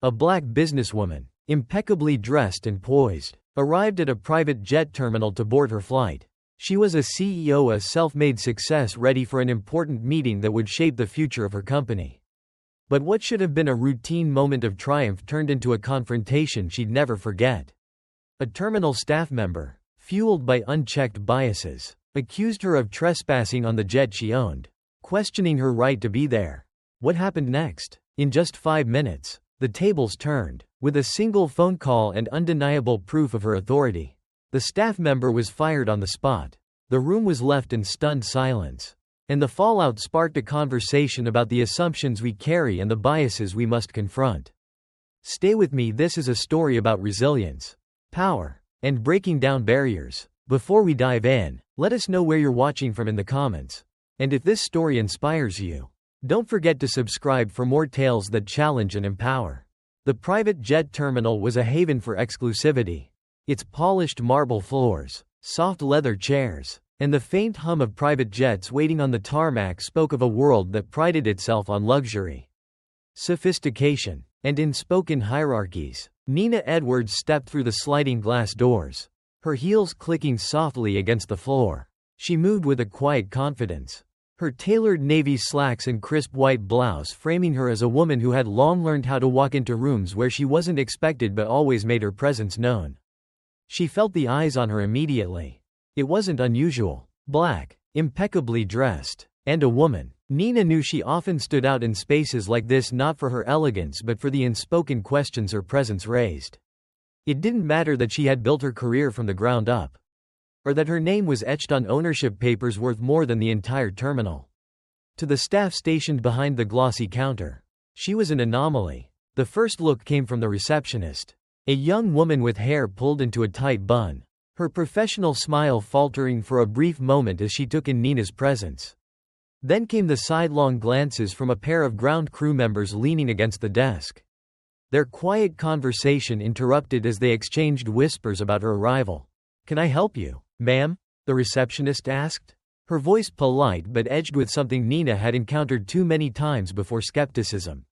a black businesswoman, impeccably dressed and poised, arrived at a private jet terminal to board her flight. She was a CEO, a self-made success ready for an important meeting that would shape the future of her company. But what should have been a routine moment of triumph turned into a confrontation she'd never forget. A terminal staff member, fueled by unchecked biases, accused her of trespassing on the jet she owned, questioning her right to be there. What happened next? In just 5 minutes, the tables turned. With a single phone call and undeniable proof of her authority, the staff member was fired on the spot. The room was left in stunned silence, and the fallout sparked a conversation about the assumptions we carry and the biases we must confront. Stay with me, this is a story about resilience, power, and breaking down barriers. Before we dive in, let us know where you're watching from in the comments. And if this story inspires you, don't forget to subscribe for more tales that challenge and empower. The private jet terminal was a haven for exclusivity. Its polished marble floors, soft leather chairs, and the faint hum of private jets waiting on the tarmac spoke of a world that prided itself on luxury, sophistication, and unspoken hierarchies. Nina Edwards stepped through the sliding glass doors, her heels clicking softly against the floor. She moved with a quiet confidence, her tailored navy slacks and crisp white blouse framing her as a woman who had long learned how to walk into rooms where she wasn't expected but always made her presence known. She felt the eyes on her immediately. It wasn't unusual. Black, impeccably dressed, and a woman. Nina knew she often stood out in spaces like this not for her elegance but for the unspoken questions her presence raised. It didn't matter that she had built her career from the ground up, or that her name was etched on ownership papers worth more than the entire terminal. To the staff stationed behind the glossy counter, she was an anomaly. The first look came from the receptionist, a young woman with hair pulled into a tight bun, her professional smile faltering for a brief moment as she took in Nina's presence. Then came the sidelong glances from a pair of ground crew members leaning against the desk. Their quiet conversation interrupted as they exchanged whispers about her arrival. "Can I help you, ma'am?" the receptionist asked, her voice polite but edged with something Nina had encountered too many times before: skepticism.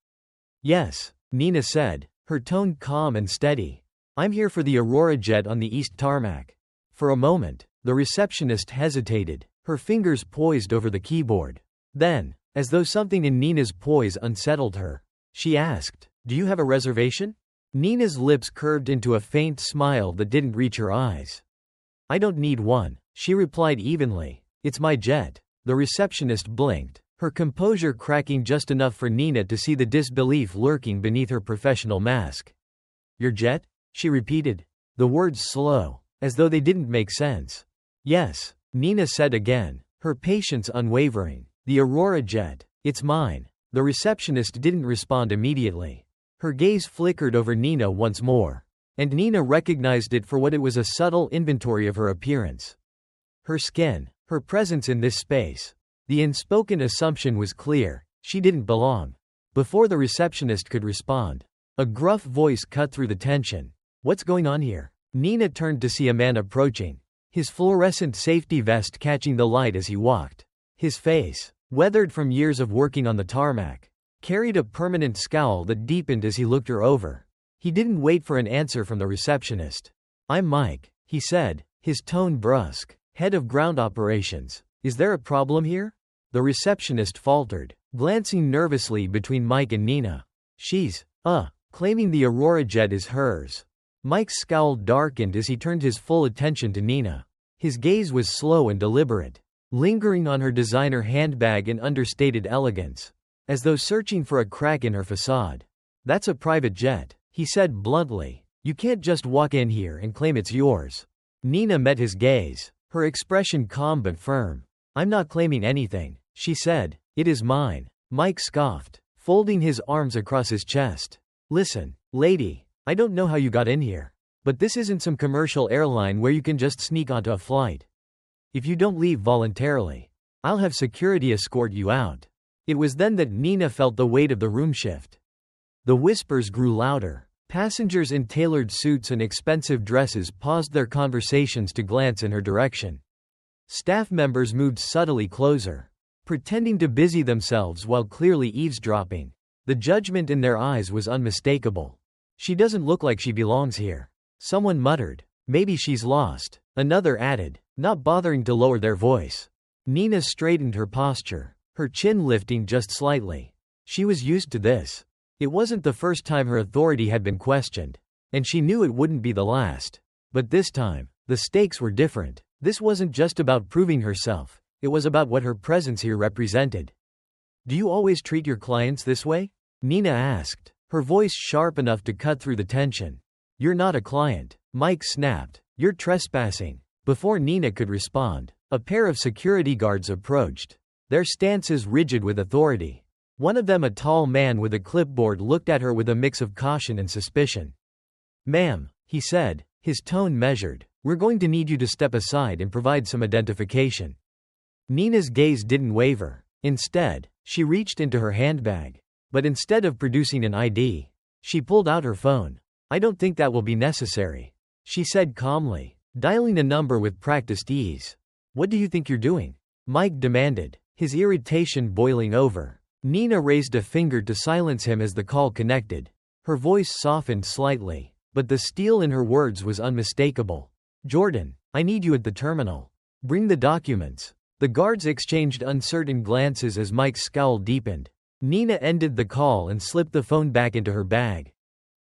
"Yes," Nina said, her tone calm and steady. "I'm here for the Aurora jet on the East Tarmac." For a moment, the receptionist hesitated, her fingers poised over the keyboard. Then, as though something in Nina's poise unsettled her, she asked, "Do you have a reservation?" Nina's lips curved into a faint smile that didn't reach her eyes. "I don't need one," she replied evenly. "It's my jet." The receptionist blinked, her composure cracking just enough for Nina to see the disbelief lurking beneath her professional mask. "Your jet?" she repeated, the words slow, as though they didn't make sense. "Yes," Nina said again, her patience unwavering. "The Aurora jet. It's mine." The receptionist didn't respond immediately. Her gaze flickered over Nina once more, and Nina recognized it for what it was: a subtle inventory of her appearance. Her skin, her presence in this space. The unspoken assumption was clear: she didn't belong. Before the receptionist could respond, a gruff voice cut through the tension. "What's going on here?" Nina turned to see a man approaching, his fluorescent safety vest catching the light as he walked. His face, weathered from years of working on the tarmac, carried a permanent scowl that deepened as he looked her over. He didn't wait for an answer from the receptionist. "I'm Mike," he said, his tone brusque, "head of ground operations. Is there a problem here?" The receptionist faltered, glancing nervously between Mike and Nina. "She's, claiming the Aurora jet is hers." Mike's scowl darkened as he turned his full attention to Nina. His gaze was slow and deliberate, lingering on her designer handbag in understated elegance, as though searching for a crack in her facade. "That's a private jet," he said bluntly. "You can't just walk in here and claim it's yours." Nina met his gaze, her expression calm but firm. "I'm not claiming anything," she said. "It is mine." Mike scoffed, folding his arms across his chest. "Listen, lady, I don't know how you got in here, but this isn't some commercial airline where you can just sneak onto a flight. If you don't leave voluntarily, I'll have security escort you out." It was then that Nina felt the weight of the room shift. The whispers grew louder. Passengers in tailored suits and expensive dresses paused their conversations to glance in her direction. Staff members moved subtly closer, pretending to busy themselves while clearly eavesdropping. The judgment in their eyes was unmistakable. "She doesn't look like she belongs here." Someone muttered. "Maybe she's lost." Another added, not bothering to lower their voice. Nina straightened her posture, her chin lifting just slightly. She was used to this. It wasn't the first time her authority had been questioned, and she knew it wouldn't be the last. But this time, the stakes were different. This wasn't just about proving herself, it was about what her presence here represented. "Do you always treat your clients this way?" Nina asked, her voice sharp enough to cut through the tension. "You're not a client," Mike snapped. "You're trespassing." Before Nina could respond, a pair of security guards approached, their stances rigid with authority. One of them, a tall man with a clipboard, looked at her with a mix of caution and suspicion. "Ma'am," he said, his tone measured, "we're going to need you to step aside and provide some identification." Nina's gaze didn't waver. Instead, she reached into her handbag. But instead of producing an ID, she pulled out her phone. "I don't think that will be necessary," she said calmly, dialing a number with practiced ease. "What do you think you're doing?" Mike demanded, his irritation boiling over. Nina raised a finger to silence him as the call connected. Her voice softened slightly, but the steel in her words was unmistakable. "Jordan, I need you at the terminal. Bring the documents." The guards exchanged uncertain glances as Mike's scowl deepened. Nina ended the call and slipped the phone back into her bag,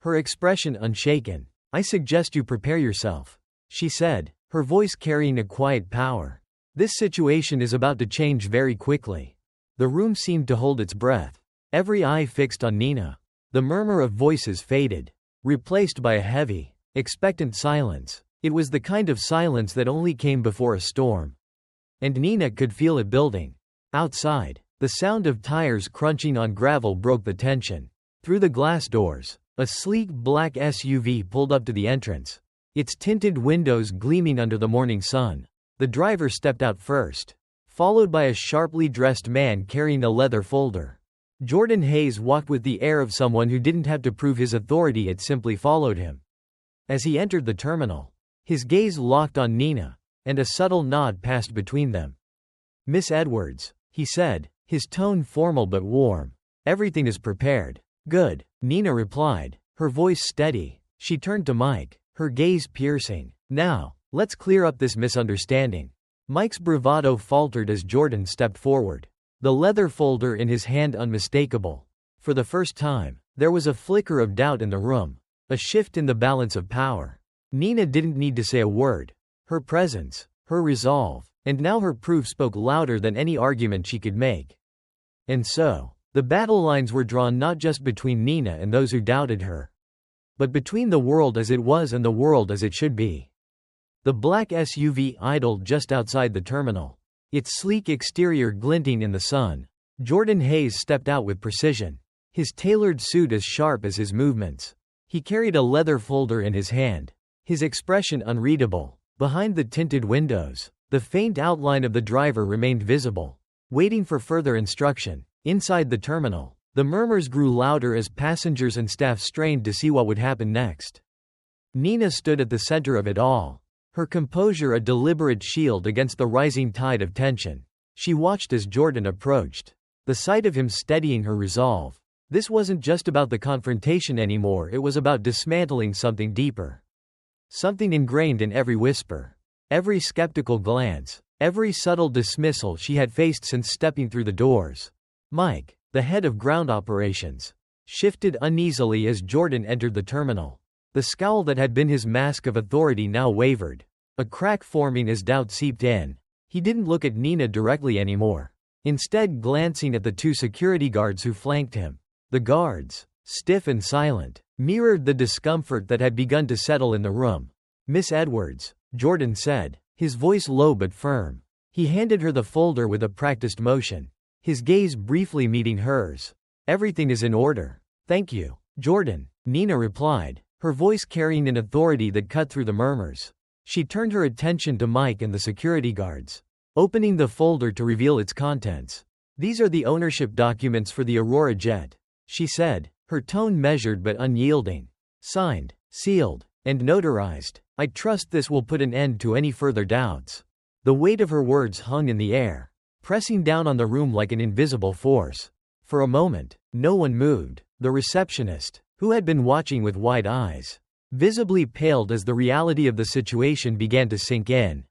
her expression unshaken. "I suggest you prepare yourself," she said, her voice carrying a quiet power. "This situation is about to change very quickly." The room seemed to hold its breath, every eye fixed on Nina. The murmur of voices faded, replaced by a heavy, expectant silence. It was the kind of silence that only came before a storm. And Nina could feel it building. Outside, the sound of tires crunching on gravel broke the tension. Through the glass doors, a sleek black SUV pulled up to the entrance, its tinted windows gleaming under the morning sun. The driver stepped out first, followed by a sharply dressed man carrying a leather folder. Jordan Hayes walked with the air of someone who didn't have to prove his authority, it simply followed him. As he entered the terminal, his gaze locked on Nina, and a subtle nod passed between them. "Miss Edwards," he said, his tone formal but warm. "Everything is prepared." "Good," Nina replied, her voice steady. She turned to Mike, her gaze piercing. "Now, let's clear up this misunderstanding." Mike's bravado faltered as Jordan stepped forward, the leather folder in his hand unmistakable. For the first time, there was a flicker of doubt in the room, a shift in the balance of power. Nina didn't need to say a word. Her presence, her resolve, and now her proof spoke louder than any argument she could make. And so, the battle lines were drawn not just between Nina and those who doubted her, but between the world as it was and the world as it should be. The black SUV idled just outside the terminal, its sleek exterior glinting in the sun. Jordan Hayes stepped out with precision, his tailored suit as sharp as his movements. He carried a leather folder in his hand, his expression unreadable. Behind the tinted windows, the faint outline of the driver remained visible, waiting for further instruction. Inside the terminal, the murmurs grew louder as passengers and staff strained to see what would happen next. Nina stood at the center of it all, her composure a deliberate shield against the rising tide of tension. She watched as Jordan approached, the sight of him steadying her resolve. This wasn't just about the confrontation anymore, it was about dismantling something deeper. Something ingrained in every whisper, every skeptical glance, every subtle dismissal she had faced since stepping through the doors. Mike, the head of ground operations, shifted uneasily as Jordan entered the terminal. The scowl that had been his mask of authority now wavered, a crack forming as doubt seeped in. He didn't look at Nina directly anymore, instead glancing at the two security guards who flanked him. The guards, stiff and silent, mirrored the discomfort that had begun to settle in the room. "Miss Edwards," Jordan said, his voice low but firm. He handed her the folder with a practiced motion, his gaze briefly meeting hers. "Everything is in order. Thank you, Jordan," Nina replied, her voice carrying an authority that cut through the murmurs. She turned her attention to Mike and the security guards, opening the folder to reveal its contents. "These are the ownership documents for the Aurora jet," she said, her tone measured but unyielding. "Signed, sealed, and notarized. I trust this will put an end to any further doubts." The weight of her words hung in the air, pressing down on the room like an invisible force. For a moment, no one moved. The receptionist, who had been watching with wide eyes, visibly paled as the reality of the situation began to sink in.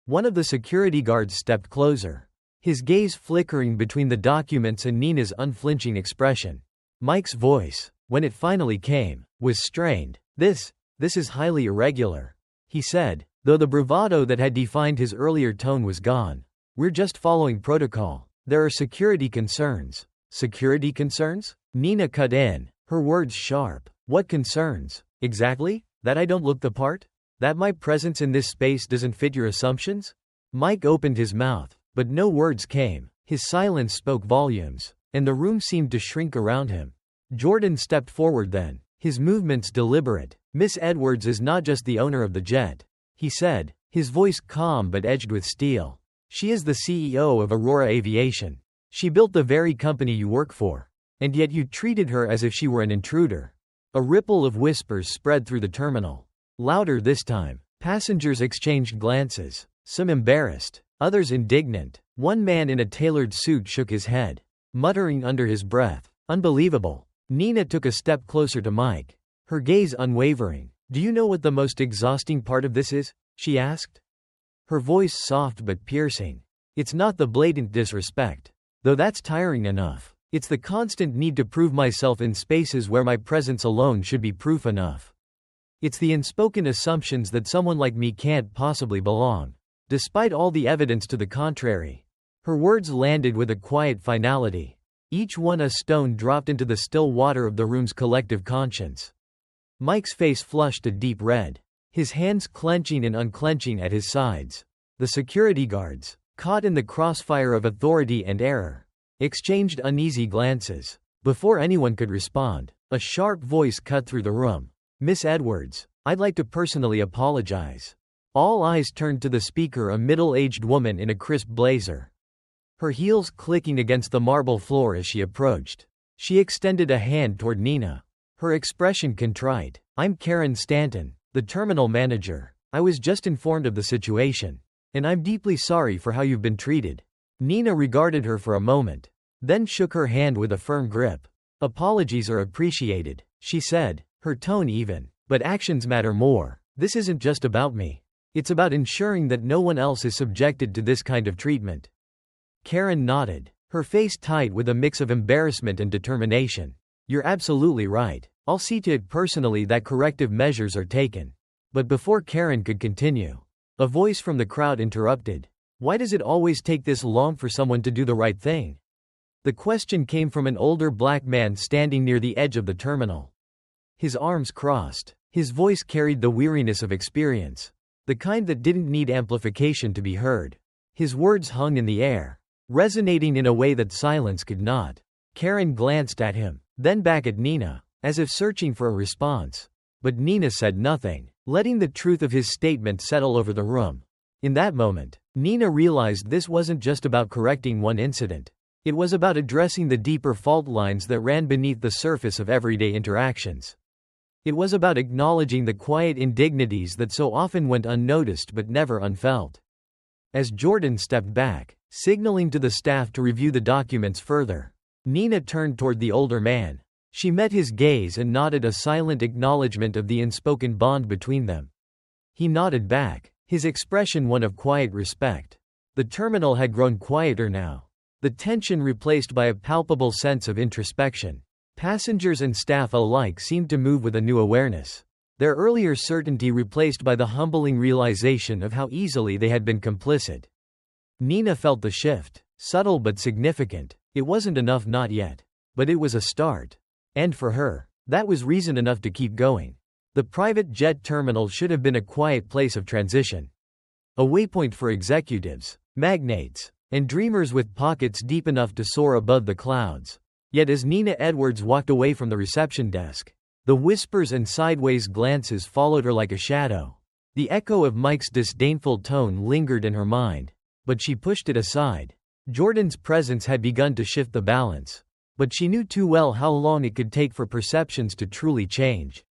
One of the security guards stepped closer, his gaze flickering between the documents and Nina's unflinching expression. Mike's voice, when it finally came, was strained. This is highly irregular," he said, though the bravado that had defined his earlier tone was gone. "We're just following protocol. There are security concerns." "Security concerns?" Nina cut in, her words sharp. "What concerns? Exactly? That I don't look the part? That my presence in this space doesn't fit your assumptions?" Mike opened his mouth, but no words came. His silence spoke volumes, and the room seemed to shrink around him. Jordan stepped forward then, his movements deliberate. "Miss Edwards is not just the owner of the jet," he said, his voice calm but edged with steel. "She is the CEO of Aurora Aviation. She built the very company you work for. And yet you treated her as if she were an intruder." A ripple of whispers spread through the terminal. Louder this time. Passengers exchanged glances, some embarrassed, others indignant. One man in a tailored suit shook his head, muttering under his breath, "Unbelievable." Nina took a step closer to Mike, her gaze unwavering. "Do you know what the most exhausting part of this is?" she asked. Her voice soft but piercing. "It's not the blatant disrespect, though that's tiring enough. It's the constant need to prove myself in spaces where my presence alone should be proof enough. It's the unspoken assumptions that someone like me can't possibly belong, despite all the evidence to the contrary." Her words landed with a quiet finality, each one a stone dropped into the still water of the room's collective conscience. Mike's face flushed a deep red, his hands clenching and unclenching at his sides. The security guards, caught in the crossfire of authority and error, exchanged uneasy glances. Before anyone could respond, a sharp voice cut through the room. "Miss Edwards, I'd like to personally apologize." All eyes turned to the speaker, a middle-aged woman in a crisp blazer, her heels clicking against the marble floor as she approached. She extended a hand toward Nina, her expression contrite. "I'm Karen Stanton, the terminal manager. I was just informed of the situation, and I'm deeply sorry for how you've been treated." Nina regarded her for a moment, then shook her hand with a firm grip. "Apologies are appreciated," she said, her tone even, "but actions matter more. This isn't just about me. It's about ensuring that no one else is subjected to this kind of treatment." Karen nodded, her face tight with a mix of embarrassment and determination. "You're absolutely right. I'll see to it personally that corrective measures are taken." But before Karen could continue, a voice from the crowd interrupted. "Why does it always take this long for someone to do the right thing?" The question came from an older black man standing near the edge of the terminal. His arms crossed, his voice carried the weariness of experience, the kind that didn't need amplification to be heard. His words hung in the air, resonating in a way that silence could not. Karen glanced at him, then back at Nina, as if searching for a response. But Nina said nothing, letting the truth of his statement settle over the room. In that moment, Nina realized this wasn't just about correcting one incident. It was about addressing the deeper fault lines that ran beneath the surface of everyday interactions. It was about acknowledging the quiet indignities that so often went unnoticed but never unfelt. As Jordan stepped back, signaling to the staff to review the documents further, Nina turned toward the older man. She met his gaze and nodded a silent acknowledgement of the unspoken bond between them. He nodded back, his expression one of quiet respect. The terminal had grown quieter now, the tension replaced by a palpable sense of introspection. Passengers and staff alike seemed to move with a new awareness, their earlier certainty replaced by the humbling realization of how easily they had been complicit. Nina felt the shift, subtle but significant. It wasn't enough, not yet, but it was a start. And for her, that was reason enough to keep going. The private jet terminal should have been a quiet place of transition, a waypoint for executives, magnates, and dreamers with pockets deep enough to soar above the clouds. Yet as Nina Edwards walked away from the reception desk, the whispers and sideways glances followed her like a shadow. The echo of Mike's disdainful tone lingered in her mind, but she pushed it aside. Jordan's presence had begun to shift the balance, but she knew too well how long it could take for perceptions to truly change.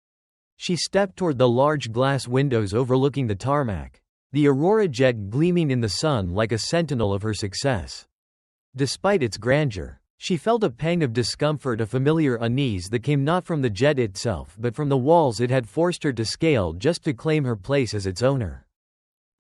She stepped toward the large glass windows overlooking the tarmac, the Aurora jet gleaming in the sun like a sentinel of her success. Despite its grandeur, She felt a pang of discomfort, a familiar unease that came not from the jet itself but from the walls it had forced her to scale just to claim her place as its owner.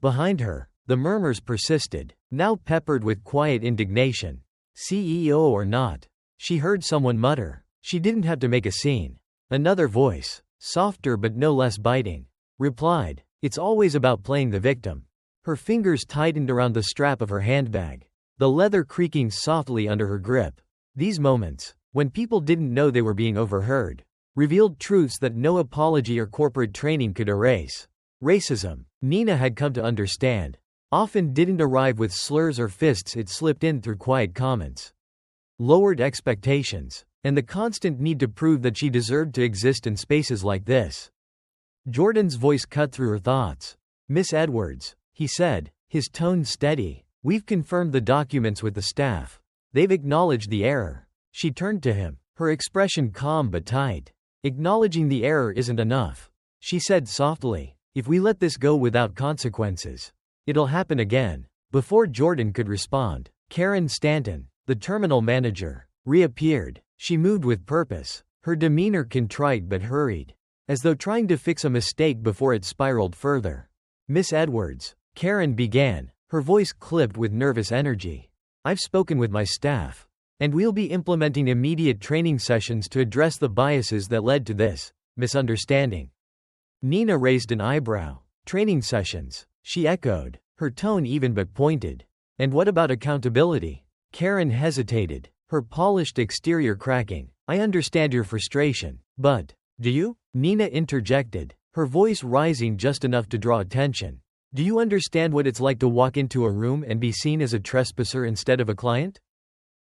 Behind her, the murmurs persisted, now peppered with quiet indignation. CEO or not, she heard someone mutter. She didn't have to make a scene. Another voice, softer but no less biting, replied, "It's always about playing the victim." Her fingers tightened around the strap of her handbag, the leather creaking softly under her grip. These moments, when people didn't know they were being overheard, revealed truths that no apology or corporate training could erase. Racism, Nina had come to understand, often didn't arrive with slurs or fists, it slipped in through quiet comments. Lowered expectations, and the constant need to prove that she deserved to exist in spaces like this. Jordan's voice cut through her thoughts. "Miss Edwards," he said, his tone steady, "we've confirmed the documents with the staff. They've acknowledged the error." She turned to him, her expression calm but tight. "Acknowledging the error isn't enough," she said softly. "If we let this go without consequences, it'll happen again." Before Jordan could respond, Karen Stanton, the terminal manager, reappeared. She moved with purpose, her demeanor contrite but hurried, as though trying to fix a mistake before it spiraled further. "Miss Edwards," Karen began, her voice clipped with nervous energy, "I've spoken with my staff, and we'll be implementing immediate training sessions to address the biases that led to this misunderstanding." Nina raised an eyebrow. "Training sessions," she echoed, her tone even but pointed. "And what about accountability?" Karen hesitated, her polished exterior cracking. "I understand your frustration, but, do you?" Nina interjected, her voice rising just enough to draw attention. "Do you understand what it's like to walk into a room and be seen as a trespasser instead of a client?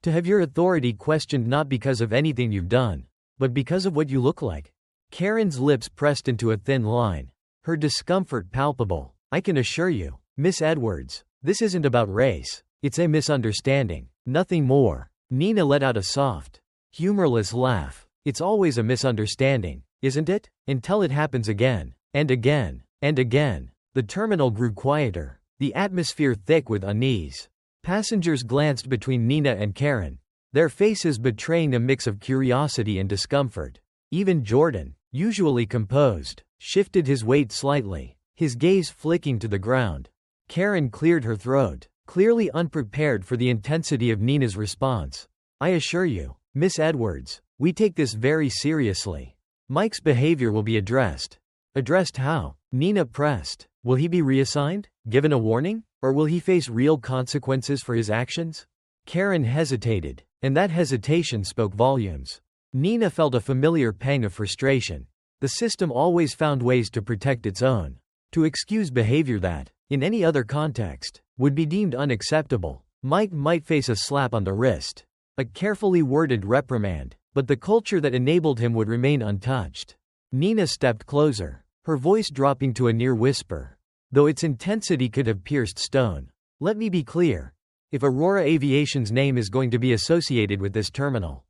To have your authority questioned not because of anything you've done, but because of what you look like?" Karen's lips pressed into a thin line, her discomfort palpable. "I can assure you, Miss Edwards, this isn't about race. It's a misunderstanding, nothing more." Nina let out a soft, humorless laugh. "It's always a misunderstanding, isn't it? Until it happens again, and again, and again." The terminal grew quieter, the atmosphere thick with unease. Passengers glanced between Nina and Karen, their faces betraying a mix of curiosity and discomfort. Even Jordan, usually composed, shifted his weight slightly, his gaze flicking to the ground. Karen cleared her throat, clearly unprepared for the intensity of Nina's response. "I assure you, Miss Edwards, we take this very seriously. Mike's behavior will be addressed." "Addressed how?" Nina pressed. "Will he be reassigned, given a warning, or will he face real consequences for his actions?" Karen hesitated, and that hesitation spoke volumes. Nina felt a familiar pang of frustration. The system always found ways to protect its own, to excuse behavior that, in any other context, would be deemed unacceptable. Mike might face a slap on the wrist, a carefully worded reprimand, but the culture that enabled him would remain untouched. Nina stepped closer, her voice dropping to a near whisper, though its intensity could have pierced stone. "Let me be clear. If Aurora Aviation's name is going to be associated with this terminal,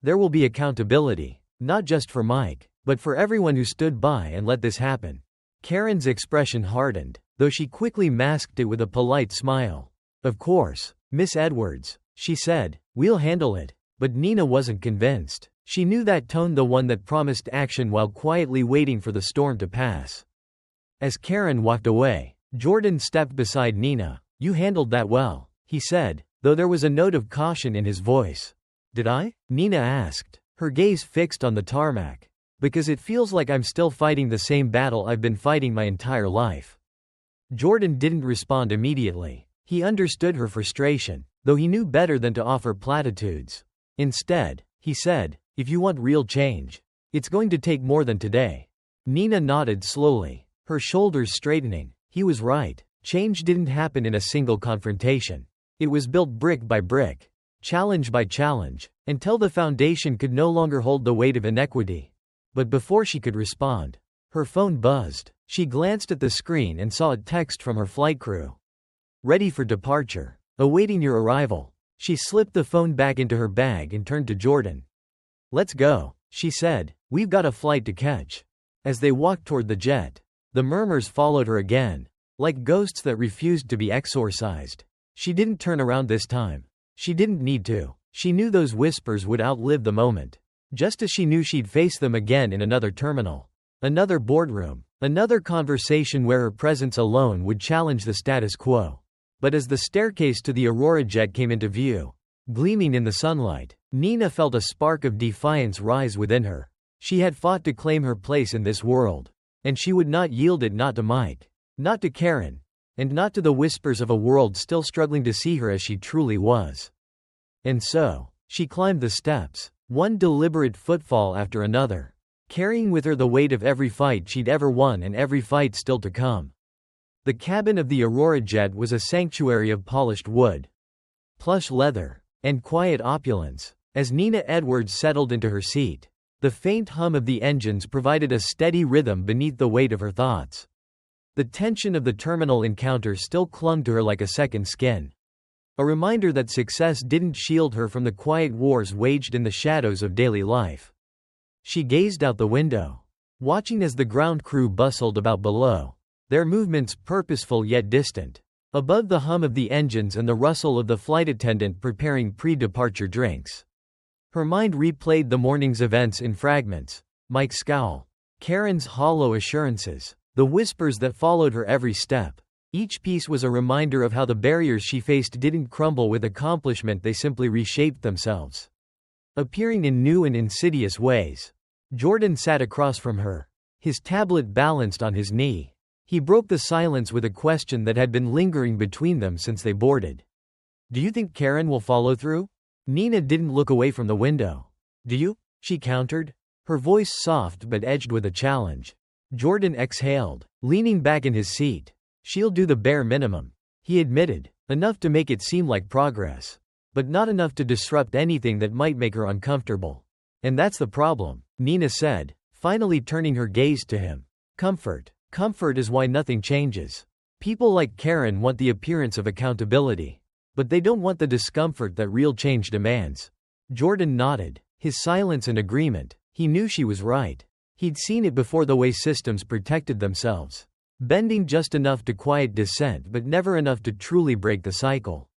there will be accountability, not just for Mike, but for everyone who stood by and let this happen." Karen's expression hardened, though she quickly masked it with a polite smile. "Of course, Miss Edwards," she said, "we'll handle it." But Nina wasn't convinced. She knew that tone, the one that promised action while quietly waiting for the storm to pass. As Karen walked away, Jordan stepped beside Nina. "You handled that well," he said, though there was a note of caution in his voice. "Did I?" Nina asked, her gaze fixed on the tarmac. "Because it feels like I'm still fighting the same battle I've been fighting my entire life." Jordan didn't respond immediately. He understood her frustration, though he knew better than to offer platitudes. Instead, he said, "If you want real change, it's going to take more than today." Nina nodded slowly, her shoulders straightening. He was right. Change didn't happen in a single confrontation. It was built brick by brick, challenge by challenge, until the foundation could no longer hold the weight of inequity. But before she could respond, her phone buzzed. She glanced at the screen and saw a text from her flight crew. "Ready for departure. Awaiting your arrival." She slipped the phone back into her bag and turned to Jordan. "Let's go," she said. "We've got a flight to catch." As they walked toward the jet, the murmurs followed her again, like ghosts that refused to be exorcised. She didn't turn around this time. She didn't need to. She knew those whispers would outlive the moment. Just as she knew she'd face them again in another terminal. Another boardroom. Another conversation where her presence alone would challenge the status quo. But as the staircase to the Aurora jet came into view, gleaming in the sunlight, Nina felt a spark of defiance rise within her. She had fought to claim her place in this world. And she would not yield it, not to Mike, not to Karen, and not to the whispers of a world still struggling to see her as she truly was. And so, she climbed the steps, one deliberate footfall after another, carrying with her the weight of every fight she'd ever won and every fight still to come. The cabin of the Aurora jet was a sanctuary of polished wood, plush leather, and quiet opulence. As Nina Edwards settled into her seat, the faint hum of the engines provided a steady rhythm beneath the weight of her thoughts. The tension of the terminal encounter still clung to her like a second skin. A reminder that success didn't shield her from the quiet wars waged in the shadows of daily life. She gazed out the window, watching as the ground crew bustled about below, their movements purposeful yet distant. Above the hum of the engines and the rustle of the flight attendant preparing pre-departure drinks. Her mind replayed the morning's events in fragments. Mike's scowl, Karen's hollow assurances, the whispers that followed her every step. Each piece was a reminder of how the barriers she faced didn't crumble with accomplishment, they simply reshaped themselves. Appearing in new and insidious ways. Jordan sat across from her, his tablet balanced on his knee. He broke the silence with a question that had been lingering between them since they boarded. Do you think Karen will follow through? Nina didn't look away from the window. Do you? She countered, her voice soft but edged with a challenge. Jordan exhaled, leaning back in his seat. She'll do the bare minimum, he admitted, enough to make it seem like progress, but not enough to disrupt anything that might make her uncomfortable. And that's the problem, Nina said, finally turning her gaze to him. Comfort. Comfort is why nothing changes. People like Karen want the appearance of accountability, but they don't want the discomfort that real change demands. Jordan nodded, his silence an agreement. He knew she was right. He'd seen it before, the way systems protected themselves, bending just enough to quiet dissent but never enough to truly break the cycle.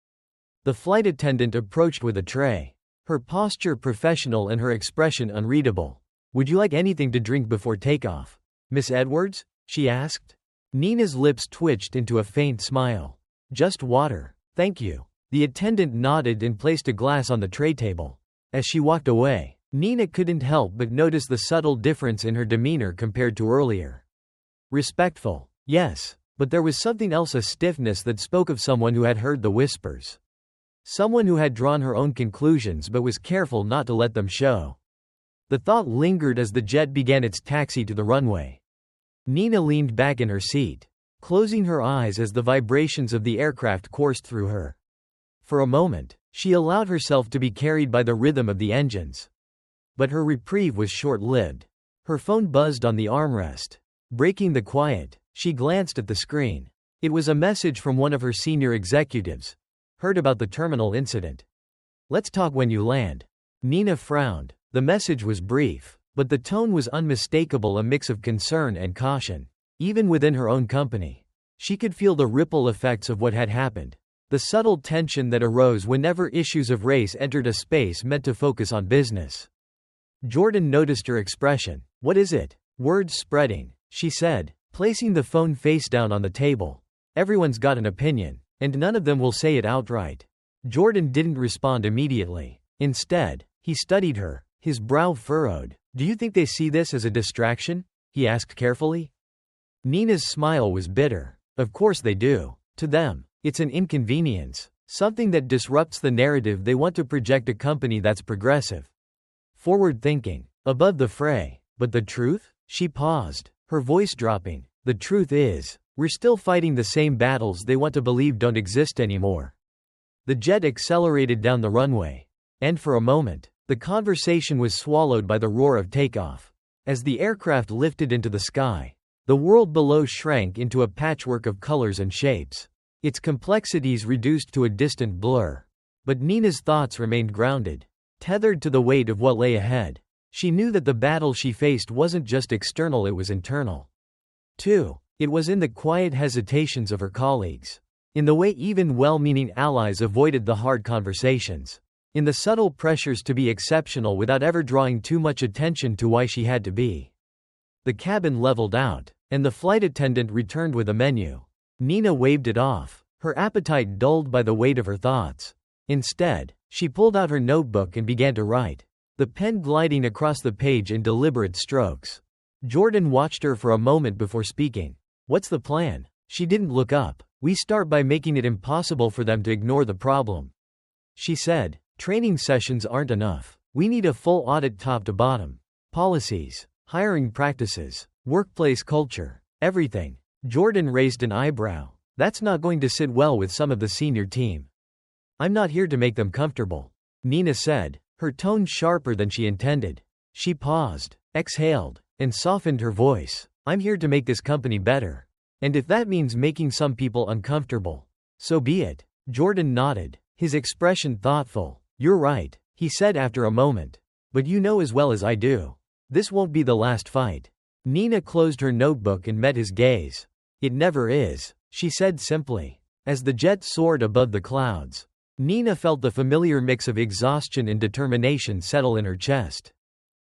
The flight attendant approached with a tray, her posture professional and her expression unreadable. Would you like anything to drink before takeoff, Miss Edwards? She asked. Nina's lips twitched into a faint smile. Just water, thank you. The attendant nodded and placed a glass on the tray table. As she walked away, Nina couldn't help but notice the subtle difference in her demeanor compared to earlier. Respectful, yes, but there was something else, a stiffness that spoke of someone who had heard the whispers. Someone who had drawn her own conclusions but was careful not to let them show. The thought lingered as the jet began its taxi to the runway. Nina leaned back in her seat, closing her eyes as the vibrations of the aircraft coursed through her. For a moment, she allowed herself to be carried by the rhythm of the engines. But her reprieve was short-lived. Her phone buzzed on the armrest. Breaking the quiet, she glanced at the screen. It was a message from one of her senior executives. Heard about the terminal incident. Let's talk when you land. Nina frowned. The message was brief, but the tone was unmistakable, a mix of concern and caution. Even within her own company, she could feel the ripple effects of what had happened. The subtle tension that arose whenever issues of race entered a space meant to focus on business. Jordan noticed her expression. What is it? Words spreading, she said, placing the phone face down on the table. Everyone's got an opinion, and none of them will say it outright. Jordan didn't respond immediately. Instead, he studied her, his brow furrowed. Do you think they see this as a distraction? He asked carefully. Nina's smile was bitter. Of course they do. To them, it's an inconvenience, something that disrupts the narrative they want to project, a company that's progressive, forward-thinking, above the fray. But the truth? She paused, her voice dropping. The truth is, we're still fighting the same battles they want to believe don't exist anymore. The jet accelerated down the runway, and for a moment, the conversation was swallowed by the roar of takeoff. As the aircraft lifted into the sky, the world below shrank into a patchwork of colors and shapes, its complexities reduced to a distant blur. But Nina's thoughts remained grounded, tethered to the weight of what lay ahead. She knew that the battle she faced wasn't just external, it was internal. Too, it was in the quiet hesitations of her colleagues, in the way even well-meaning allies avoided the hard conversations, in the subtle pressures to be exceptional without ever drawing too much attention to why she had to be. The cabin leveled out, and the flight attendant returned with a menu. Nina waved it off, her appetite dulled by the weight of her thoughts. Instead, she pulled out her notebook and began to write, the pen gliding across the page in deliberate strokes. Jordan watched her for a moment before speaking. What's the plan? She didn't look up. We start by making it impossible for them to ignore the problem. She said, training sessions aren't enough. We need a full audit top to bottom. Policies, hiring practices, workplace culture, everything. Jordan raised an eyebrow. That's not going to sit well with some of the senior team. I'm not here to make them comfortable, Nina said, her tone sharper than she intended. She paused, exhaled, and softened her voice. I'm here to make this company better. And if that means making some people uncomfortable, so be it. Jordan nodded, his expression thoughtful. You're right, he said after a moment. But you know as well as I do. This won't be the last fight. Nina closed her notebook and met his gaze. It never is, she said simply. As the jet soared above the clouds, Nina felt the familiar mix of exhaustion and determination settle in her chest.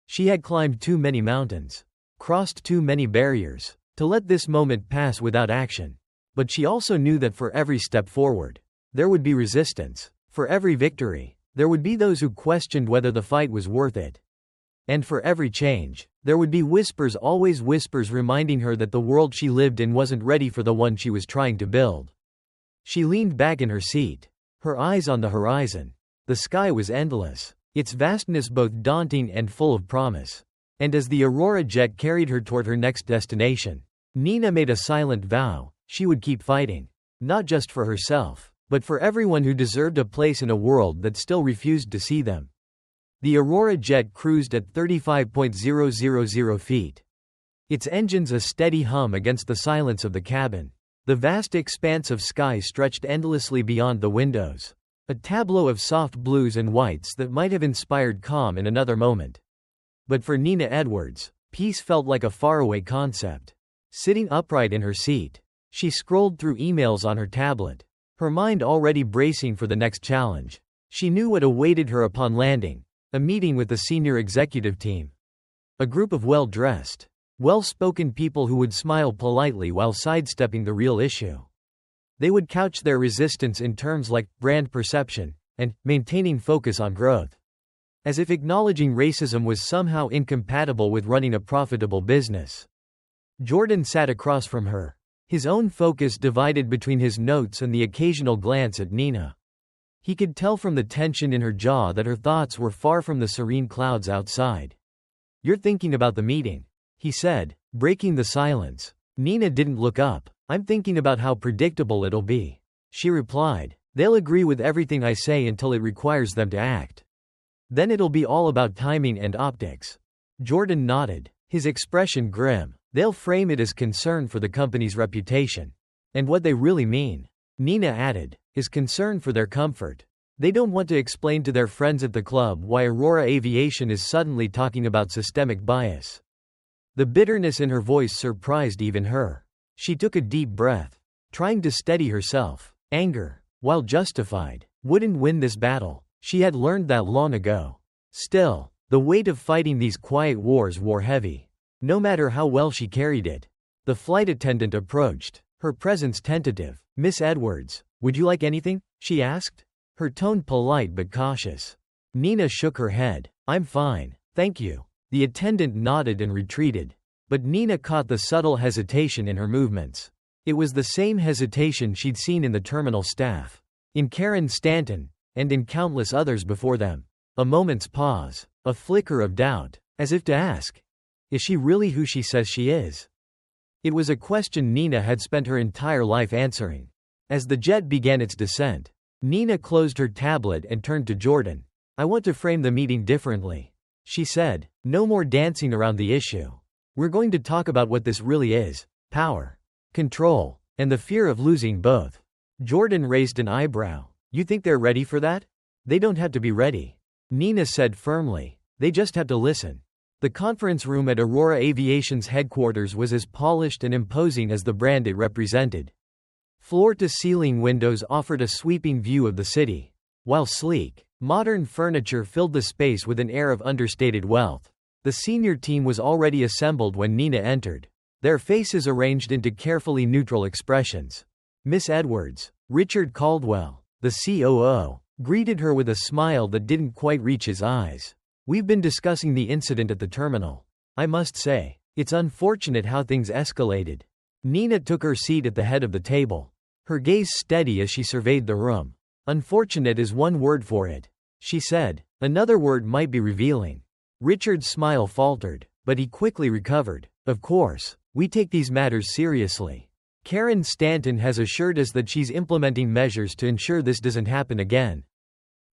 She had climbed too many mountains, crossed too many barriers, to let this moment pass without action. But she also knew that for every step forward, there would be resistance. For every victory, there would be those who questioned whether the fight was worth it. And for every change, there would be whispers, always whispers, reminding her that the world she lived in wasn't ready for the one she was trying to build. She leaned back in her seat, her eyes on the horizon. The sky was endless, its vastness both daunting and full of promise. And as the Aurora jet carried her toward her next destination, Nina made a silent vow: she would keep fighting. Not just for herself, but for everyone who deserved a place in a world that still refused to see them. The Aurora jet cruised at 35,000 feet. Its engines a steady hum against the silence of the cabin. The vast expanse of sky stretched endlessly beyond the windows. A tableau of soft blues and whites that might have inspired calm in another moment. But for Nina Edwards, peace felt like a faraway concept. Sitting upright in her seat, she scrolled through emails on her tablet, her mind already bracing for the next challenge. She knew what awaited her upon landing: a meeting with the senior executive team. A group of well-dressed, well-spoken people who would smile politely while sidestepping the real issue. They would couch their resistance in terms like brand perception and maintaining focus on growth. As if acknowledging racism was somehow incompatible with running a profitable business. Jordan sat across from her, his own focus divided between his notes and the occasional glance at Nina. He could tell from the tension in her jaw that her thoughts were far from the serene clouds outside. You're thinking about the meeting, he said, breaking the silence. Nina didn't look up. I'm thinking about how predictable it'll be, she replied. They'll agree with everything I say until it requires them to act. Then it'll be all about timing and optics. Jordan nodded, his expression grim. They'll frame it as concern for the company's reputation. And what they really mean, Nina added, is concern for their comfort. They don't want to explain to their friends at the club why Aurora Aviation is suddenly talking about systemic bias. The bitterness in her voice surprised even her. She took a deep breath, trying to steady herself. Anger, while justified, wouldn't win this battle. She had learned that long ago. Still, the weight of fighting these quiet wars wore heavy, no matter how well she carried it. The flight attendant approached, her presence tentative. Miss Edwards, would you like anything? She asked, her tone polite but cautious. Nina shook her head. I'm fine, thank you. The attendant nodded and retreated. But Nina caught the subtle hesitation in her movements. It was the same hesitation she'd seen in the terminal staff, in Karen Stanton, and in countless others before them. A moment's pause, a flicker of doubt, as if to ask, is she really who she says she is? It was a question Nina had spent her entire life answering. As the jet began its descent, Nina closed her tablet and turned to Jordan. I want to frame the meeting differently, she said. No more dancing around the issue. We're going to talk about what this really is: power, control, and the fear of losing both. Jordan raised an eyebrow. You think they're ready for that? They don't have to be ready, Nina said firmly. They just have to listen. The conference room at Aurora Aviation's headquarters was as polished and imposing as the brand it represented. Floor-to-ceiling windows offered a sweeping view of the city, while sleek, Modern furniture filled the space with an air of understated wealth. The senior team was already assembled when Nina entered, their faces arranged into carefully neutral expressions. Miss Edwards, Richard Caldwell, the COO, greeted her with a smile that didn't quite reach his eyes. We've been discussing the incident at the terminal. I must say, it's unfortunate how things escalated. Nina took her seat at the head of the table, her gaze steady as she surveyed the room. Unfortunate is one word for it, she said. Another word might be revealing. Richard's smile faltered, but he quickly recovered. Of course, we take these matters seriously. Karen Stanton has assured us that she's implementing measures to ensure this doesn't happen again.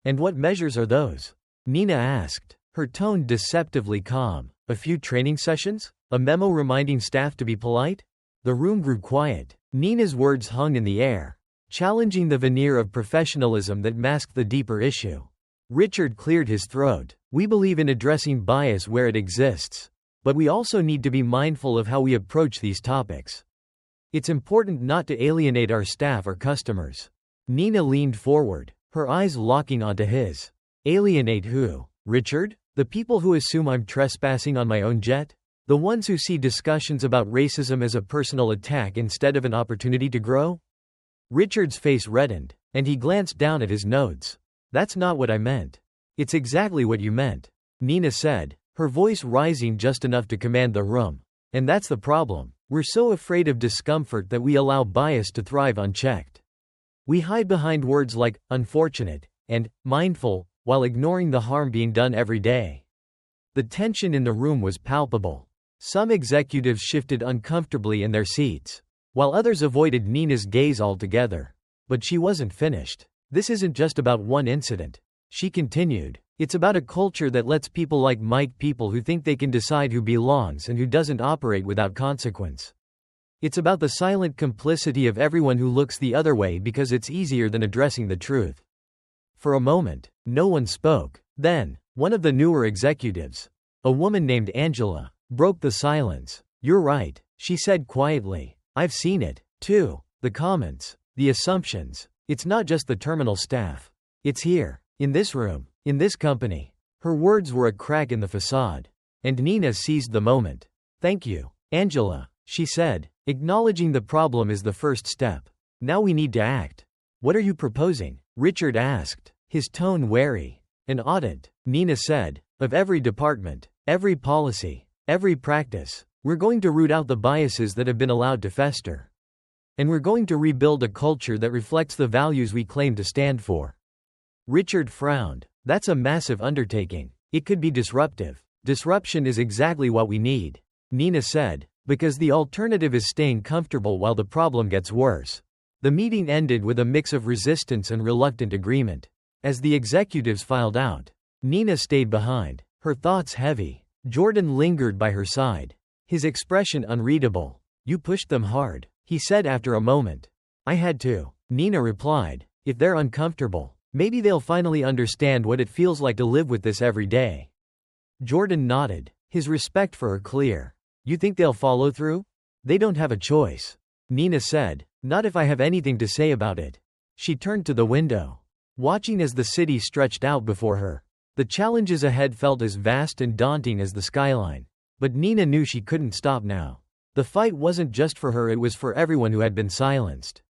And what measures are those? Nina asked, her tone deceptively calm. A few training sessions? A memo reminding staff to be polite? The room grew quiet. Nina's words hung in the air, challenging the veneer of professionalism that masked the deeper issue. Richard cleared his throat. We believe in addressing bias where it exists, but we also need to be mindful of how we approach these topics. It's important not to alienate our staff or customers. Nina leaned forward, her eyes locking onto his. Alienate who? Richard? The people who assume I'm trespassing on my own jet? The ones who see discussions about racism as a personal attack instead of an opportunity to grow? Richard's face reddened, and he glanced down at his notes. That's not what I meant. It's exactly what you meant, Nina said, her voice rising just enough to command the room. And that's the problem. We're so afraid of discomfort that we allow bias to thrive unchecked. We hide behind words like unfortunate and mindful while ignoring the harm being done every day. The tension in the room was palpable. Some executives shifted uncomfortably in their seats, while others avoided Nina's gaze altogether. But she wasn't finished. This isn't just about one incident, she continued. It's about a culture that lets people like Mike, people who think they can decide who belongs and who doesn't, operate without consequence. It's about the silent complicity of everyone who looks the other way because it's easier than addressing the truth. For a moment, no one spoke. Then, one of the newer executives, a woman named Angela, broke the silence. You're right, she said quietly. I've seen it, too. The comments, the assumptions. It's not just the terminal staff. It's here, in this room, in this company. Her words were a crack in the facade. And Nina seized the moment. Thank you, Angela, she said. Acknowledging the problem is the first step. Now we need to act. What are you proposing? Richard asked, his tone wary. An audit, Nina said, of every department, every policy, every practice. We're going to root out the biases that have been allowed to fester. And we're going to rebuild a culture that reflects the values we claim to stand for. Richard frowned. That's a massive undertaking. It could be disruptive. Disruption is exactly what we need, Nina said, because the alternative is staying comfortable while the problem gets worse. The meeting ended with a mix of resistance and reluctant agreement. As the executives filed out, Nina stayed behind, her thoughts heavy. Jordan lingered by her side, his expression unreadable. You pushed them hard, he said after a moment. I had to, Nina replied. If they're uncomfortable, maybe they'll finally understand what it feels like to live with this every day. Jordan nodded, his respect for her clear. You think they'll follow through? They don't have a choice, Nina said. Not if I have anything to say about it. She turned to the window, watching as the city stretched out before her. The challenges ahead felt as vast and daunting as the skyline. But Nina knew she couldn't stop now. The fight wasn't just for her, it was for everyone who had been silenced,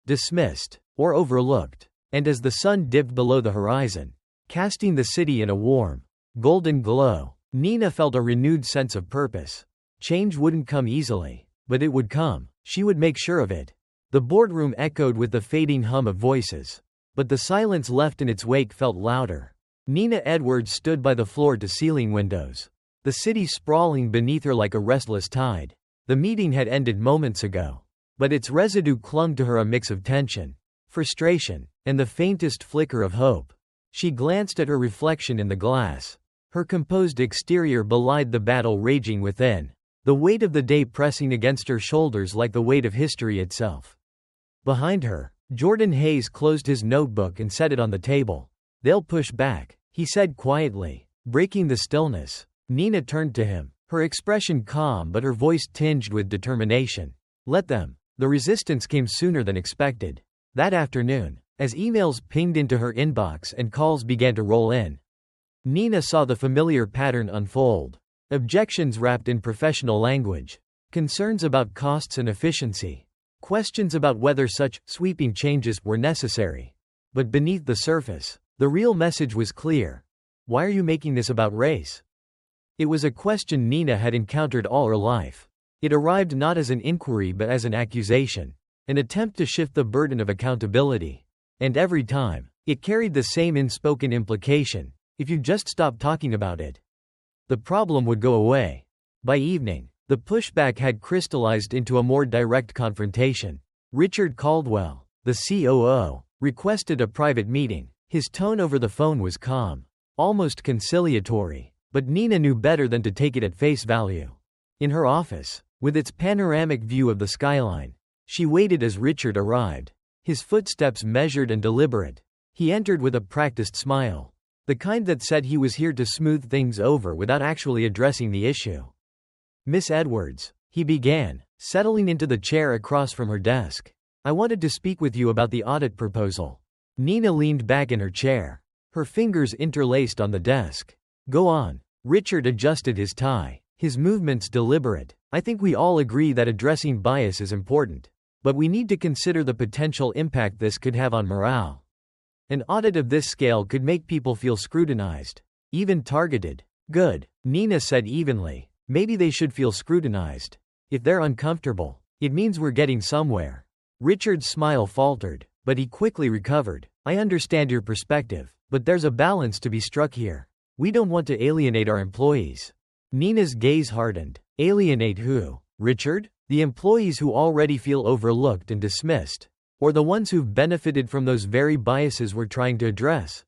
dismissed, or overlooked. And as the sun dipped below the horizon, casting the city in a warm, golden glow, Nina felt a renewed sense of purpose. Change wouldn't come easily, but it would come. She would make sure of it. The boardroom echoed with the fading hum of voices, but the silence left in its wake felt louder. Nina Edwards stood by the floor-to-ceiling windows, the city sprawling beneath her like a restless tide. The meeting had ended moments ago, but its residue clung to her, a mix of tension, frustration, and the faintest flicker of hope. She glanced at her reflection in the glass. Her composed exterior belied the battle raging within, the weight of the day pressing against her shoulders like the weight of history itself. Behind her, Jordan Hayes closed his notebook and set it on the table. They'll push back, he said quietly, breaking the stillness. Nina turned to him, her expression calm but her voice tinged with determination. Let them. The resistance came sooner than expected. That afternoon, As emails pinged into her inbox and calls began to roll in, Nina saw the familiar pattern unfold. Objections wrapped in professional language. Concerns about costs and efficiency. Questions about whether such sweeping changes were necessary. But beneath the surface, the real message was clear. Why are you making this about race? It was a question Nina had encountered all her life. It arrived not as an inquiry but as an accusation, an attempt to shift the burden of accountability. And every time, it carried the same unspoken implication: if you just stop talking about it, the problem would go away. By evening, the pushback had crystallized into a more direct confrontation. Richard Caldwell, the COO, requested a private meeting. His tone over the phone was calm, almost conciliatory, but Nina knew better than to take it at face value. In her office, with its panoramic view of the skyline, she waited as Richard arrived, his footsteps measured and deliberate. He entered with a practiced smile, the kind that said he was here to smooth things over without actually addressing the issue. "Miss Edwards," he began, settling into the chair across from her desk. "I wanted to speak with you about the audit proposal." Nina leaned back in her chair, her fingers interlaced on the desk. "Go on." Richard adjusted his tie, his movements deliberate. "I think we all agree that addressing bias is important. But we need to consider the potential impact this could have on morale. An audit of this scale could make people feel scrutinized, even targeted." "Good," Nina said evenly. "Maybe they should feel scrutinized. If they're uncomfortable, it means we're getting somewhere." Richard's smile faltered, but he quickly recovered. "I understand your perspective, but there's a balance to be struck here. We don't want to alienate our employees." Nina's gaze hardened. "Alienate who, Richard? The employees who already feel overlooked and dismissed? Or the ones who've benefited from those very biases we're trying to address?"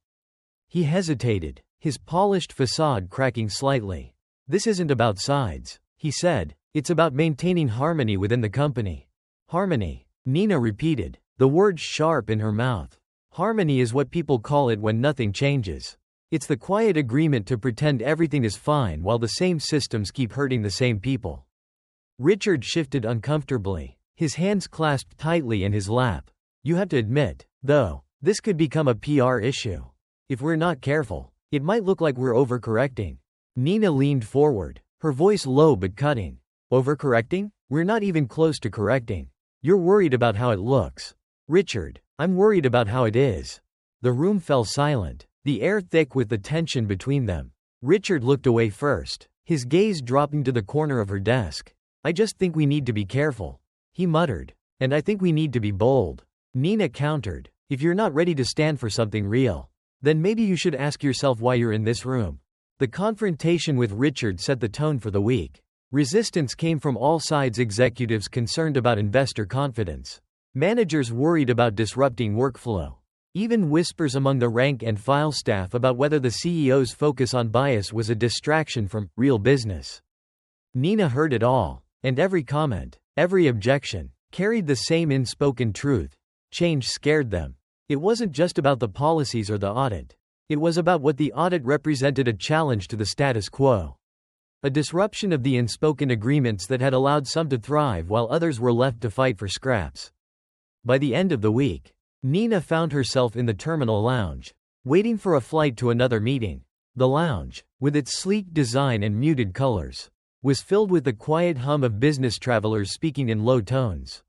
He hesitated, his polished facade cracking slightly. "This isn't about sides," he said. "It's about maintaining harmony within the company." "Harmony," Nina repeated, the word sharp in her mouth. "Harmony is what people call it when nothing changes. It's the quiet agreement to pretend everything is fine while the same systems keep hurting the same people." Richard shifted uncomfortably, his hands clasped tightly in his lap. "You have to admit, though, this could become a PR issue. If we're not careful, it might look like we're overcorrecting." Nina leaned forward, her voice low but cutting. "Overcorrecting? We're not even close to correcting. You're worried about how it looks. Richard, I'm worried about how it is." The room fell silent, the air thick with the tension between them. Richard looked away first, his gaze dropping to the corner of her desk. "I just think we need to be careful," he muttered. "And I think we need to be bold." Nina countered. "If you're not ready to stand for something real, then maybe you should ask yourself why you're in this room." The confrontation with Richard set the tone for the week. Resistance came from all sides: executives concerned about investor confidence, managers worried about disrupting workflow, even whispers among the rank and file staff about whether the CEO's focus on bias was a distraction from real business. Nina heard it all, and every comment, every objection, carried the same unspoken truth. Change scared them. It wasn't just about the policies or the audit. It was about what the audit represented: a challenge to the status quo. A disruption of the unspoken agreements that had allowed some to thrive while others were left to fight for scraps. By the end of the week, Nina found herself in the terminal lounge, waiting for a flight to another meeting. The lounge, with its sleek design and muted colors, was filled with the quiet hum of business travelers speaking in low tones.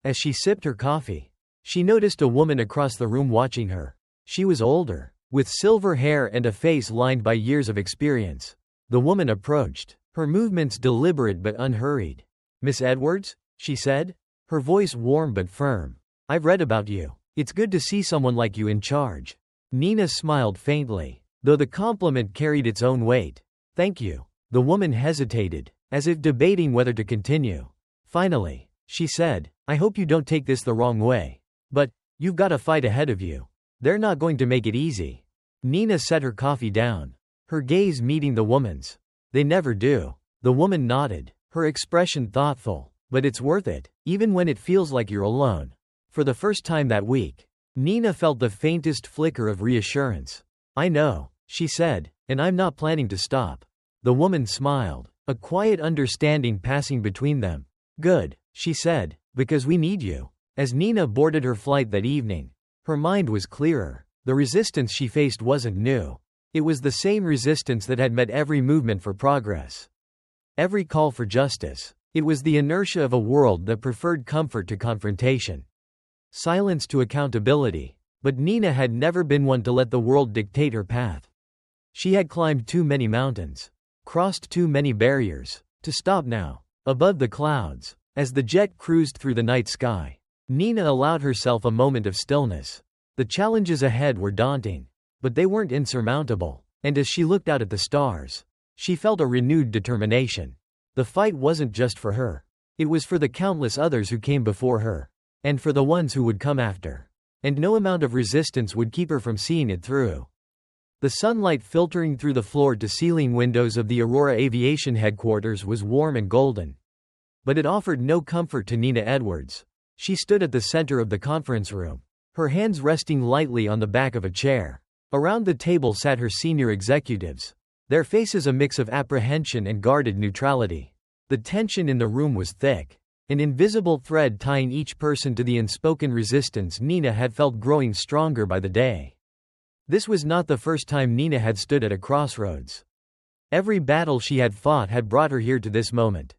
As she sipped her coffee, she noticed a woman across the room watching her. She was older, with silver hair and a face lined by years of experience. The woman approached, her movements deliberate but unhurried. "Miss Edwards?" she said, her voice warm but firm. "I've read about you. It's good to see someone like you in charge." Nina smiled faintly, though the compliment carried its own weight. "Thank you." The woman hesitated, as if debating whether to continue. Finally, she said, "I hope you don't take this the wrong way. But, you've got a fight ahead of you. They're not going to make it easy." Nina set her coffee down, her gaze meeting the woman's. "They never do." The woman nodded, her expression thoughtful. "But it's worth it, even when it feels like you're alone." For the first time that week, Nina felt the faintest flicker of reassurance. "I know," she said, "and I'm not planning to stop." The woman smiled, a quiet understanding passing between them. "Good," she said, "because we need you." As Nina boarded her flight that evening, Her mind was clearer. The resistance she faced wasn't new. It was the same resistance that had met every movement for progress. Every call for justice. It was the inertia of a world that preferred comfort to confrontation. Silence to accountability. But Nina had never been one to let the world dictate her path. She had climbed too many mountains. Crossed too many barriers. To stop now. Above the clouds. As the jet cruised through the night sky, Nina allowed herself a moment of stillness. The challenges ahead were daunting. But they weren't insurmountable. And as she looked out at the stars, she felt a renewed determination. The fight wasn't just for her. It was for the countless others who came before her. And for the ones who would come after. And no amount of resistance would keep her from seeing it through. The sunlight filtering through the floor-to-ceiling windows of the Aurora Aviation headquarters was warm and golden. But it offered no comfort to Nina Edwards. She stood at the center of the conference room, her hands resting lightly on the back of a chair. Around the table sat her senior executives, their faces a mix of apprehension and guarded neutrality. The tension in the room was thick, an invisible thread tying each person to the unspoken resistance Nina had felt growing stronger by the day. This was not the first time Nina had stood at a crossroads. Every battle she had fought had brought her here to this moment.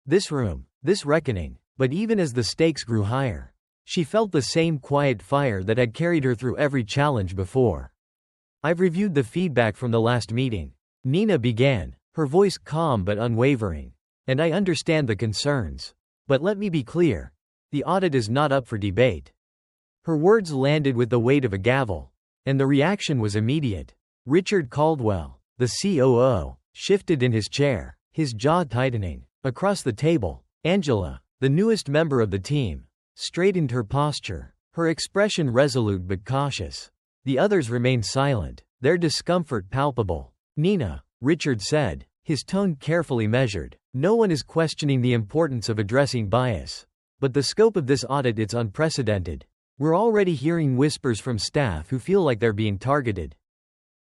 This room, this reckoning. But even as the stakes grew higher, she felt the same quiet fire that had carried her through every challenge before. I've reviewed the feedback from the last meeting. Nina began, her voice calm but unwavering. And I understand the concerns. But let me be clear. The audit is not up for debate. Her words landed with the weight of a gavel. And the reaction was immediate. Richard Caldwell, the COO, shifted in his chair, his jaw tightening. Across the table, Angela, the newest member of the team, straightened her posture, her expression resolute but cautious. The others remained silent, their discomfort palpable. Nina, Richard said, his tone carefully measured. No one is questioning the importance of addressing bias. But the scope of this audit is unprecedented. We're already hearing whispers from staff who feel like they're being targeted.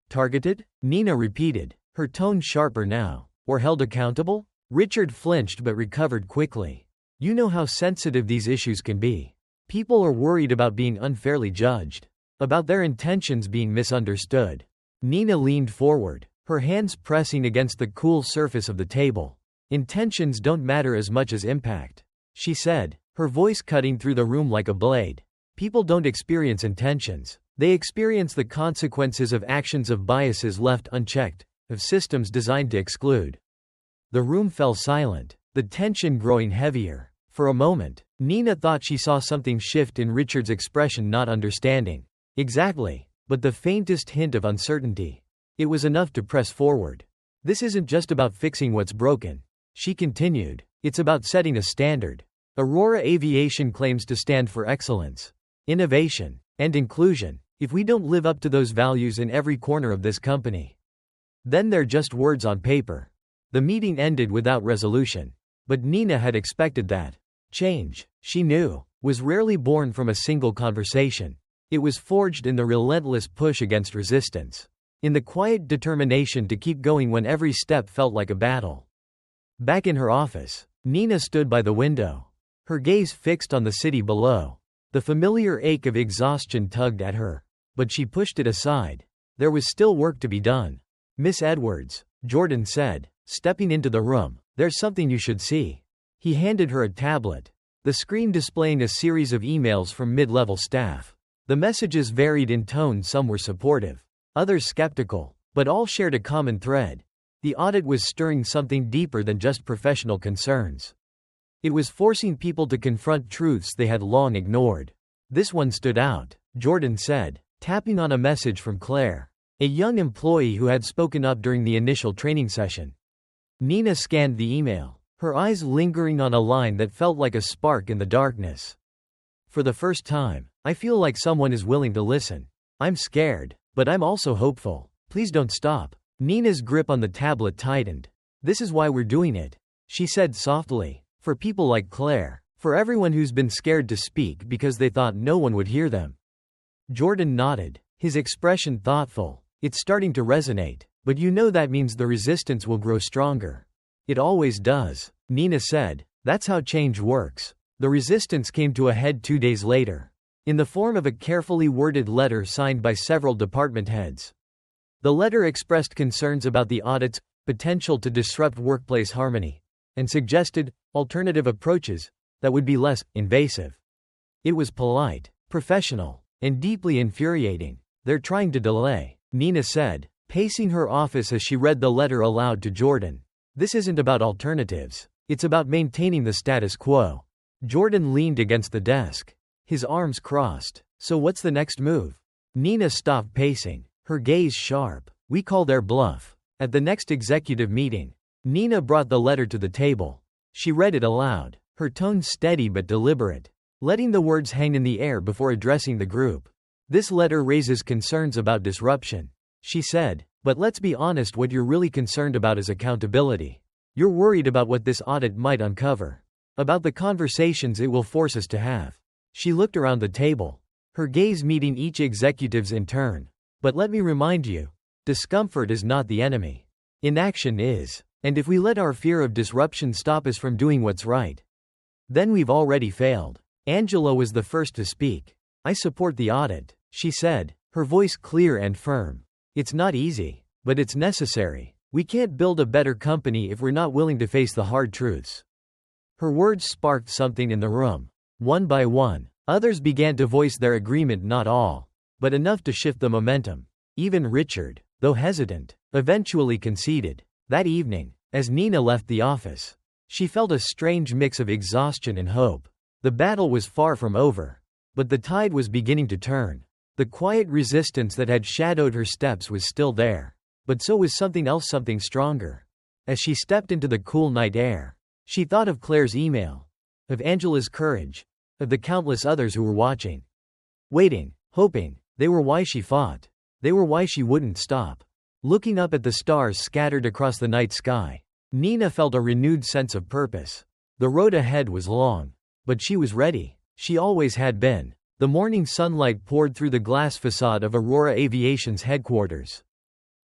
Targeted? Nina repeated, her tone sharper now. Or held accountable? Richard flinched but recovered quickly. You know how sensitive these issues can be. People are worried about being unfairly judged. About their intentions being misunderstood. Nina leaned forward, her hands pressing against the cool surface of the table. Intentions don't matter as much as impact, she said, her voice cutting through the room like a blade. People don't experience intentions. They experience the consequences of actions, of biases left unchecked, of systems designed to exclude. The room fell silent, the tension growing heavier. For a moment, Nina thought she saw something shift in Richard's expression, not understanding exactly, but the faintest hint of uncertainty. It was enough to press forward. This isn't just about fixing what's broken, she continued. It's about setting a standard. Aurora Aviation claims to stand for excellence, innovation, and inclusion. If we don't live up to those values in every corner of this company, then they're just words on paper. The meeting ended without resolution. But Nina had expected that. Change, she knew, was rarely born from a single conversation. It was forged in the relentless push against resistance. In the quiet determination to keep going when every step felt like a battle. Back in her office, Nina stood by the window, her gaze fixed on the city below. The familiar ache of exhaustion tugged at her. But she pushed it aside. There was still work to be done. Miss Edwards, Jordan said, stepping into the room. There's something you should see. He handed her a tablet, the screen displaying a series of emails from mid-level staff. The messages varied in tone, some were supportive, others skeptical, but all shared a common thread. The audit was stirring something deeper than just professional concerns. It was forcing people to confront truths they had long ignored. This one stood out, Jordan said, tapping on a message from Claire, a young employee who had spoken up during the initial training session. Nina scanned the email, her eyes lingering on a line that felt like a spark in the darkness. For the first time, I feel like someone is willing to listen. I'm scared, but I'm also hopeful. Please don't stop. Nina's grip on the tablet tightened. This is why we're doing it, she said softly. For people like Claire. For everyone who's been scared to speak because they thought no one would hear them. Jordan nodded, his expression thoughtful. It's starting to resonate. But you know that means the resistance will grow stronger. It always does, Nina said. That's how change works. The resistance came to a head 2 days later. in the form of a carefully worded letter signed by several department heads. The letter expressed concerns about the audit's potential to disrupt workplace harmony, and suggested alternative approaches that would be less invasive. It was polite, professional, and deeply infuriating. "They're trying to delay," Nina said, pacing her office as she read the letter aloud to Jordan. "This isn't about alternatives. It's about maintaining the status quo." Jordan leaned against the desk, his arms crossed. "So what's the next move?" Nina stopped pacing, her gaze sharp. "We call their bluff. At the next executive meeting." Nina brought the letter to the table. She read it aloud, her tone steady but deliberate, letting the words hang in the air before addressing the group. "This letter raises concerns about disruption," she said, "but let's be honest, what you're really concerned about is accountability. You're worried about what this audit might uncover, about the conversations it will force us to have." She looked around the table, her gaze meeting each executive's in turn. "But let me remind you, discomfort is not the enemy. Inaction is. And if we let our fear of disruption stop us from doing what's right, then we've already failed." Angela was the first to speak. "I support the audit," she said, her voice clear and firm. "It's not easy, but it's necessary. We can't build a better company if we're not willing to face the hard truths." Her words sparked something in the room. One by one, others began to voice their agreement, not all, but enough to shift the momentum. Even Richard, though hesitant, eventually conceded. That evening, as Nina left the office, she felt a strange mix of exhaustion and hope. The battle was far from over, but the tide was beginning to turn. The quiet resistance that had shadowed her steps was still there, but so was something else, something stronger. As she stepped into the cool night air, she thought of Claire's email, of Angela's courage, of the countless others who were watching, waiting, hoping. They were why she fought. They were why she wouldn't stop. Looking up at the stars scattered across the night sky, Nina felt a renewed sense of purpose. The road ahead was long, but she was ready. She always had been. The morning sunlight poured through the glass facade of Aurora Aviation's headquarters,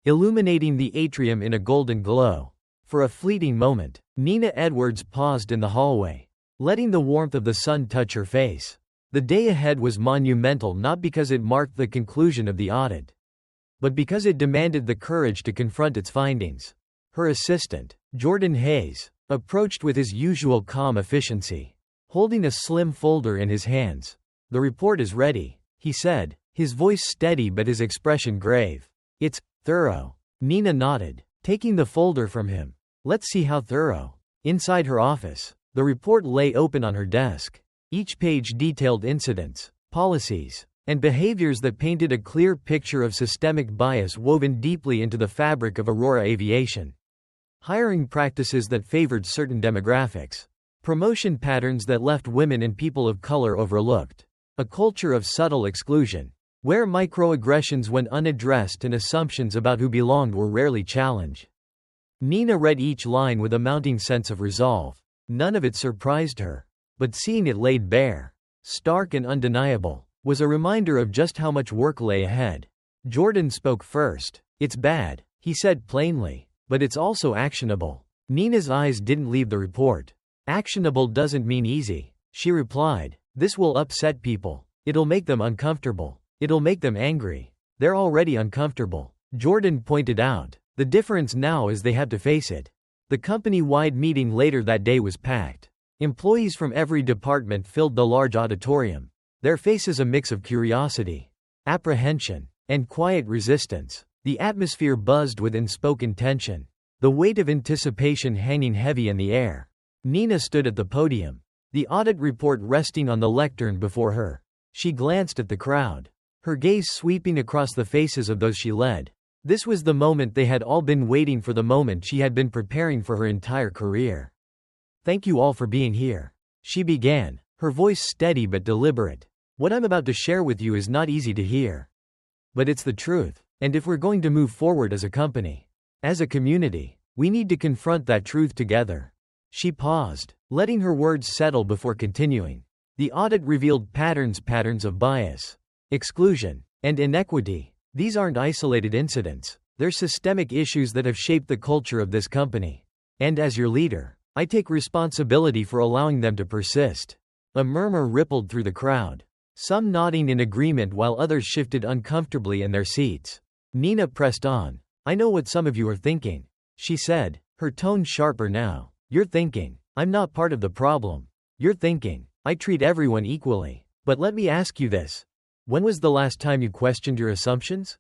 illuminating the atrium in a golden glow. For a fleeting moment, Nina Edwards paused in the hallway, letting the warmth of the sun touch her face. The day ahead was monumental, not because it marked the conclusion of the audit, but because it demanded the courage to confront its findings. Her assistant, Jordan Hayes, approached with his usual calm efficiency, holding a slim folder in his hands. "The report is ready," he said, his voice steady but his expression grave. "It's thorough." Nina nodded, taking the folder from him. "Let's see how thorough." Inside her office, the report lay open on her desk. Each page detailed incidents, policies, and behaviors that painted a clear picture of systemic bias woven deeply into the fabric of Aurora Aviation. Hiring practices that favored certain demographics, promotion patterns that left women and people of color overlooked, a culture of subtle exclusion, where microaggressions went unaddressed and assumptions about who belonged were rarely challenged. Nina read each line with a mounting sense of resolve. None of it surprised her, but seeing it laid bare, stark and undeniable, was a reminder of just how much work lay ahead. Jordan spoke first. "It's bad," he said plainly, "but it's also actionable." Nina's eyes didn't leave the report. "Actionable doesn't mean easy," she replied. "This will upset people. It'll make them uncomfortable. It'll make them angry. They're already uncomfortable," Jordan pointed out. "The difference now is they have to face it." The company-wide meeting later that day was packed. Employees from every department filled the large auditorium, their faces a mix of curiosity, apprehension, and quiet resistance. The atmosphere buzzed with unspoken tension, the weight of anticipation hanging heavy in the air. Nina stood at the podium, the audit report resting on the lectern before her. She glanced at the crowd, her gaze sweeping across the faces of those she led. This was the moment they had all been waiting for, the moment she had been preparing for her entire career. "Thank you all for being here," she began, her voice steady but deliberate. "What I'm about to share with you is not easy to hear, but it's the truth. And if we're going to move forward as a company, as a community, we need to confront that truth together." She paused, letting her words settle before continuing. "The audit revealed patterns of bias, exclusion, and inequity. These aren't isolated incidents. They're systemic issues that have shaped the culture of this company. And as your leader, I take responsibility for allowing them to persist." A murmur rippled through the crowd. some nodding in agreement while others shifted uncomfortably in their seats. Nina pressed on. "I know what some of you are thinking," she said, her tone sharper now. "You're thinking, I'm not part of the problem. You're thinking, I treat everyone equally. But let me ask you this. When was the last time you questioned your assumptions?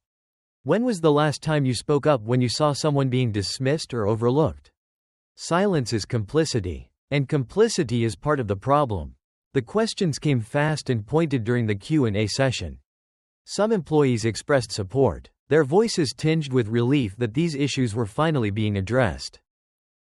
When was the last time you spoke up when you saw someone being dismissed or overlooked? Silence is complicity, and complicity is part of the problem." The questions came fast and pointed during the Q&A session. Some employees expressed support, their voices tinged with relief that these issues were finally being addressed.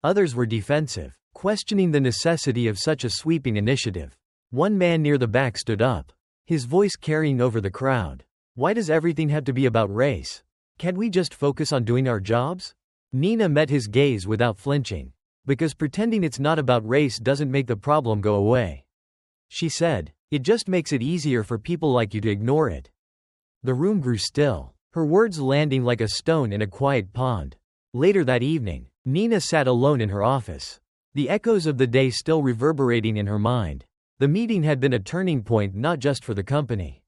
Others were defensive, questioning the necessity of such a sweeping initiative. One man near the back stood up, his voice carrying over the crowd. "Why does everything have to be about race? Can't we just focus on doing our jobs?" Nina met his gaze without flinching. "Because pretending it's not about race doesn't make the problem go away," she said. "It just makes it easier for people like you to ignore it." The room grew still, her words landing like a stone in a quiet pond. Later that evening, Nina sat alone in her office, the echoes of the day still reverberating in her mind. The meeting had been a turning point not just for the company,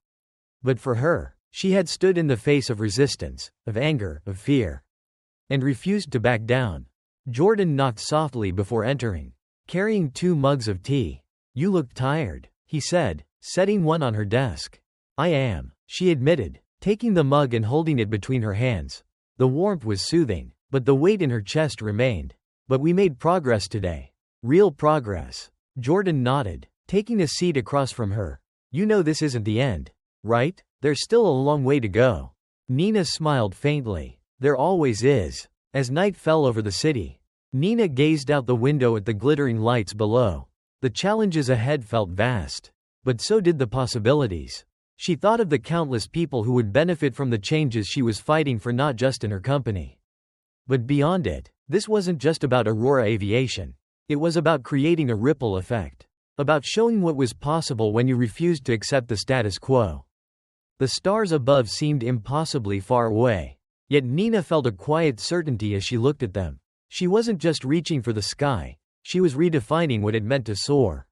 but for her. She had stood in the face of resistance, of anger, of fear, and refused to back down. Jordan knocked softly before entering, carrying 2 mugs of tea. "You look tired," he said, setting one on her desk. "I am," she admitted, taking the mug and holding it between her hands. The warmth was soothing, but the weight in her chest remained. "But we made progress today." "Real progress." Jordan nodded, taking a seat across from her. "You know this isn't the end, right? There's still a long way to go." Nina smiled faintly. "There always is." As night fell over the city, Nina gazed out the window at the glittering lights below. The challenges ahead felt vast, but so did the possibilities. She thought of the countless people who would benefit from the changes she was fighting for, not just in her company, but beyond it. This wasn't just about Aurora Aviation. It was about creating a ripple effect, about showing what was possible when you refused to accept the status quo. The stars above seemed impossibly far away, yet Nina felt a quiet certainty as she looked at them. She wasn't just reaching for the sky, she was redefining what it meant to soar.